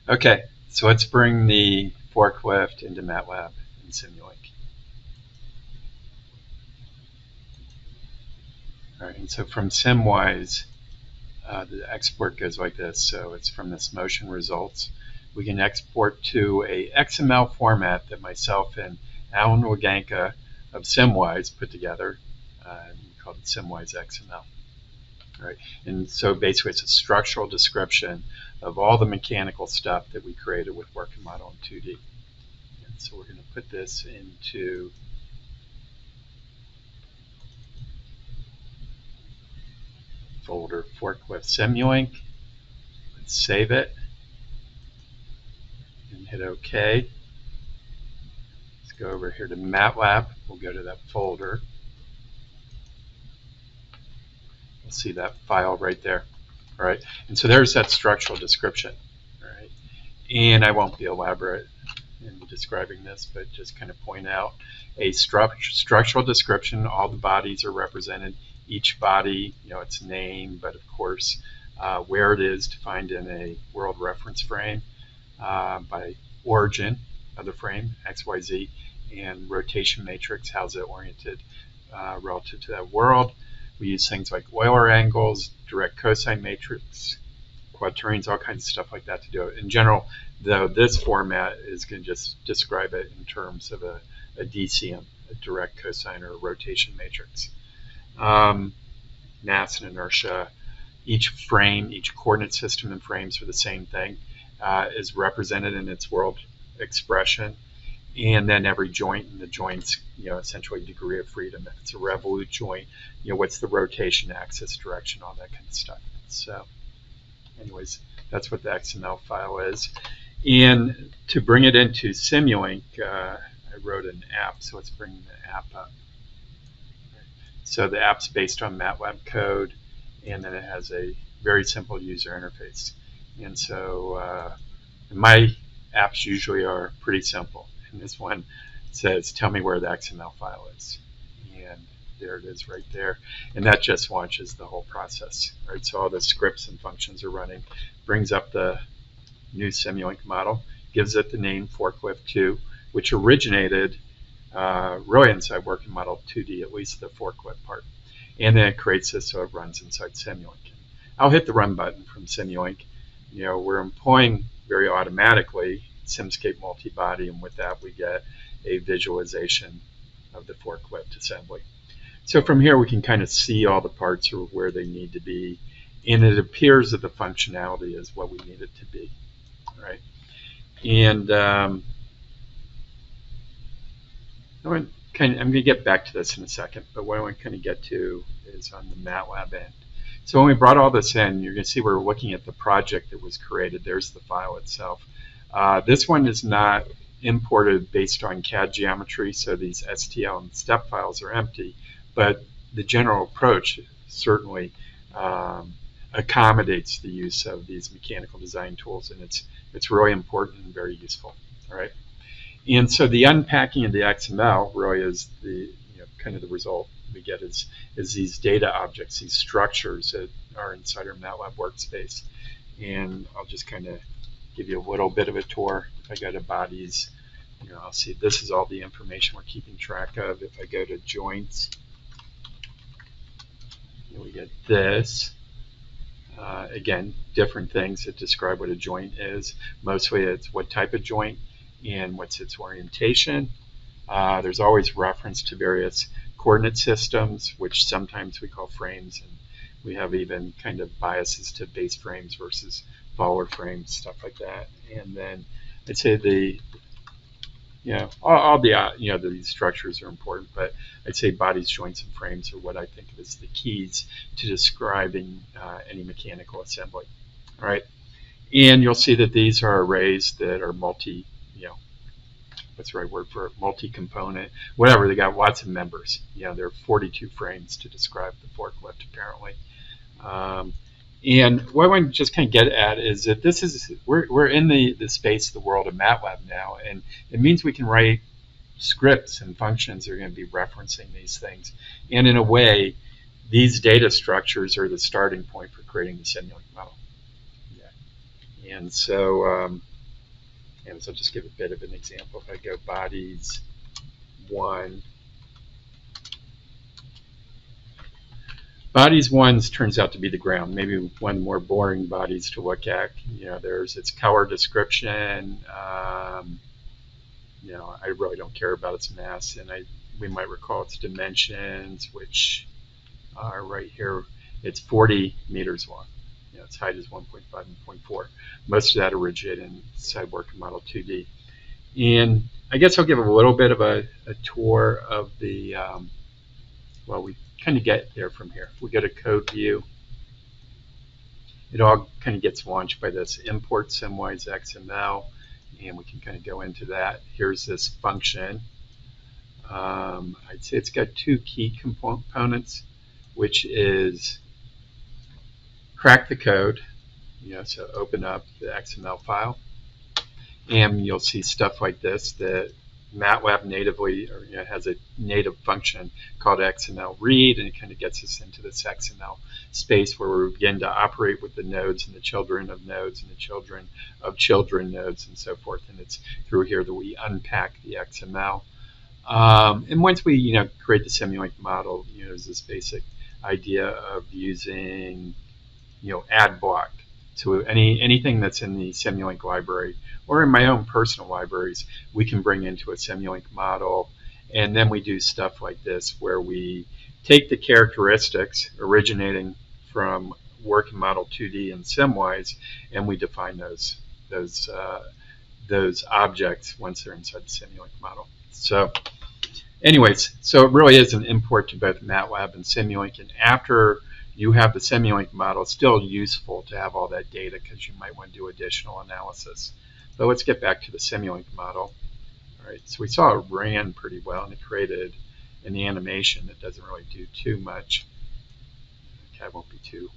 Okay, so let's bring the forklift into MATLAB and Simulink. All right, and so from SimWise, the export goes like this. So it's from this motion results. We can export to a XML format that myself and Alan Waganka of SimWise put together. We called it SimWise XML. Right. And so basically it's a structural description of all the mechanical stuff that we created with working model in 2D. And so we're going to put this into folder Forklift Simulink. Let's save it and hit OK. Let's go over here to MATLAB. We'll go to that folder. We'll see that file right there. All right, and so there's that structural description. All right, and I won't be elaborate in describing this, but just kind of point out a structural description. All the bodies are represented. Each body, its name, but of course where it is defined in a world reference frame by origin of the frame, XYZ, and rotation matrix, how's it oriented relative to that world. We use things like Euler angles, direct cosine matrix, quaternions, all kinds of stuff like that to do it. In general, though, this format is going to just describe it in terms of a DCM, a direct cosine or a rotation matrix. Mass and inertia, each frame, each coordinate system and frames are the same thing, is represented in its world expression. And then every joint in the joints, essentially degree of freedom. If it's a revolute joint, what's the rotation, axis, direction, all that kind of stuff. So anyways, that's what the XML file is. And to bring it into Simulink, I wrote an app, so let's bring the app up. So the app's based on MATLAB code, and then it has a very simple user interface. And so my apps usually are pretty simple. And this one says, tell me where the XML file is. And there it is right there. And that just launches the whole process. Right? So all the scripts and functions are running, brings up the new Simulink model, gives it the name Forklift 2, which originated really inside working model 2D, at least the forklift part. And then it creates this so it runs inside Simulink. I'll hit the run button from Simulink. We're employing very automatically Simscape Multibody, and with that we get a visualization of the forklift assembly. So from here we can kind of see all the parts or where they need to be, and it appears that the functionality is what we need it to be. Right? And I'm going to get back to this in a second, but what I want to kind of get to is on the MATLAB end. So when we brought all this in, you're going to see we're looking at the project that was created. There's the file itself. This one is not imported based on CAD geometry, so these STL and step files are empty, but the general approach certainly accommodates the use of these mechanical design tools, and it's really important and very useful. All right. And so the unpacking of the XML really is the kind of the result we get is these data objects, these structures that are inside our MATLAB workspace. And I'll just kind of give you a little bit of a tour. If I go to bodies, I'll see this is all the information we're keeping track of. If I go to joints, we get this. Again, different things that describe what a joint is. Mostly it's what type of joint and what's its orientation. There's always reference to various coordinate systems, which sometimes we call frames, and we have even kind of biases to base frames versus follower frames, stuff like that. And then I'd say all the these structures are important, but I'd say bodies, joints, and frames are what I think of as the keys to describing any mechanical assembly. All right, and you'll see that these are arrays that are what's the right word for it? Multi-component, whatever. They got lots of members. There are 42 frames to describe the forklift apparently. And what I want to just kind of get at is that we're in the space of the world of MATLAB now, and it means we can write scripts and functions that are going to be referencing these things. And in a way, these data structures are the starting point for creating the Simulink model. And so, and so I'll just give a bit of an example. If I go bodies 1, bodies 1 turns out to be the ground, maybe one of the more boring bodies to look at. You know, there's its color description. You know, I really don't care about its mass, and we might recall its dimensions, which are right here. It's 40 meters long. You know, its height is 1.5 and 0.4. Most of that originated inside Working Model 2D. And I guess I'll give a little bit of a tour of the, well, we kind of get there from here. If we go to Code View, it all kind of gets launched by this import SimWise XML, and we can kind of go into that. Here's this function. I'd say it's got 2 key components, which is crack the code, you know, so open up the XML file, and you'll see stuff like this that MATLAB natively, or, you know, has a native function called XML read, and it kind of gets us into this XML space where we begin to operate with the nodes and the children of nodes and the children of children nodes and so forth. And it's through here that we unpack the XML. And once we, you know, create the Simulink model, you know, there's this basic idea of using, you know, add block. So anything that's in the Simulink library or in my own personal libraries, we can bring into a Simulink model. And then we do stuff like this where we take the characteristics originating from Working Model 2D and SimWise, and we define those objects once they're inside the Simulink model. So anyways, so it really is an import to both MATLAB and Simulink. And after you have the Simulink model, it's still useful to have all that data because you might want to do additional analysis. But let's get back to the Simulink model. All right, so we saw it ran pretty well, and it created an animation that doesn't really do too much. Okay, I won't be too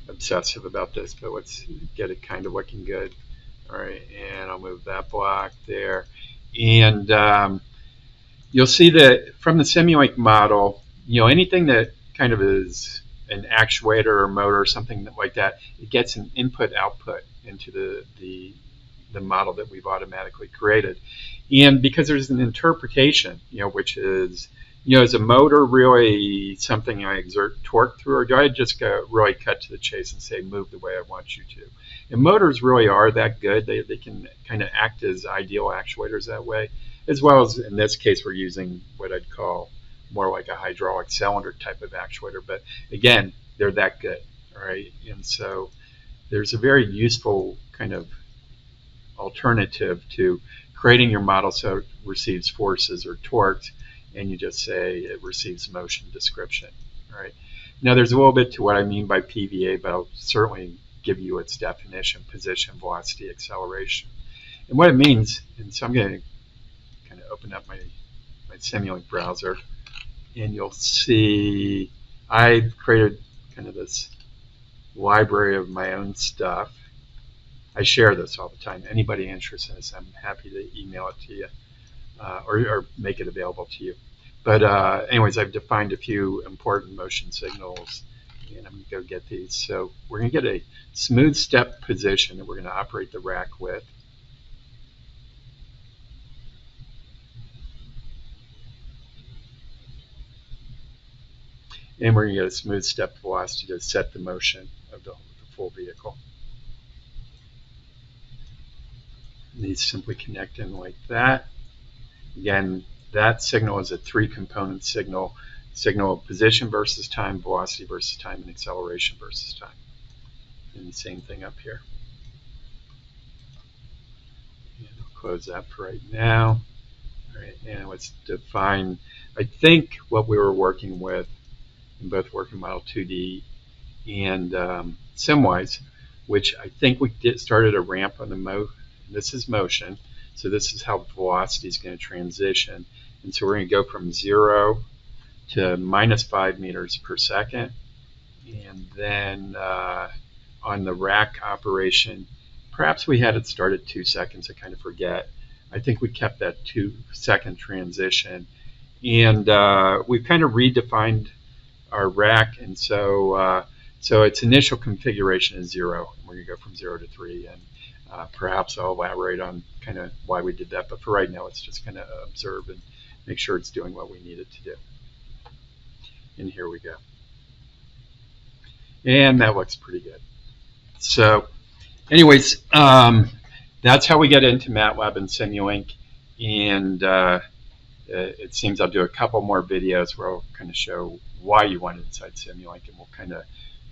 obsessive about this, but let's get it kind of looking good. All right, and I'll move that block there. And you'll see that from the Simulink model, you know, anything that kind of is an actuator or motor or something like that, it gets an input-output into the model that we've automatically created. And because there's an interpretation, you know, which is, you know, is a motor really something I exert torque through, or do I just go really cut to the chase and say move the way I want you to? And motors really are that good. They can kind of act as ideal actuators that way, as well as in this case we're using what I'd call more like a hydraulic cylinder type of actuator. But again, they're that good, all right? And so there's a very useful kind of alternative to creating your model so it receives forces or torques, and you just say it receives motion description, all right? Now there's a little bit to what I mean by PVA, but I'll certainly give you its definition: position, velocity, acceleration. And what it means, and so I'm going to kind of open up my Simulink browser, and you'll see I've created kind of this library of my own stuff. I share this all the time. Anybody interested in this, I'm happy to email it to you or make it available to you. But anyways, I've defined a few important motion signals, and I'm going to go get these. So we're going to get a smooth step position that we're going to operate the rack with. And we're going to get a smooth step velocity to set the motion of the full vehicle. And these simply connect in like that. Again, that signal is a 3-component signal. Signal of position versus time, velocity versus time, and acceleration versus time. And the same thing up here. And I'll close that for right now. All right, and let's define, I think what we were working with in both Working Model 2D and SimWise, which I think we started a ramp on the this is motion, so this is how velocity is going to transition. And so we're going to go from 0 to -5 meters per second. And then on the rack operation, perhaps we had it start at 2 seconds, I kind of forget. I think we kept that 2-second transition. And we've kind of redefined our rack, and so So its initial configuration is 0. We're going to go from 0 to 3, and perhaps I'll elaborate on kind of why we did that. But for right now, it's just going to observe and make sure it's doing what we need it to do. And here we go. And that looks pretty good. So anyways, that's how we get into MATLAB and Simulink. And it seems I'll do a couple more videos where I'll kind of show why you want it inside Simulink, and we'll kind of,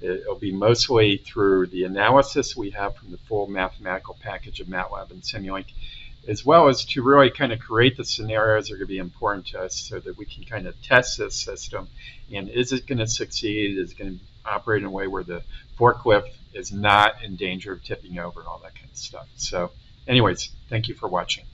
it'll be mostly through the analysis we have from the full mathematical package of MATLAB and Simulink, as well as to really kind of create the scenarios that are going to be important to us so that we can kind of test this system. And is it going to succeed? Is it going to operate in a way where the forklift is not in danger of tipping over and all that kind of stuff? So anyways, thank you for watching.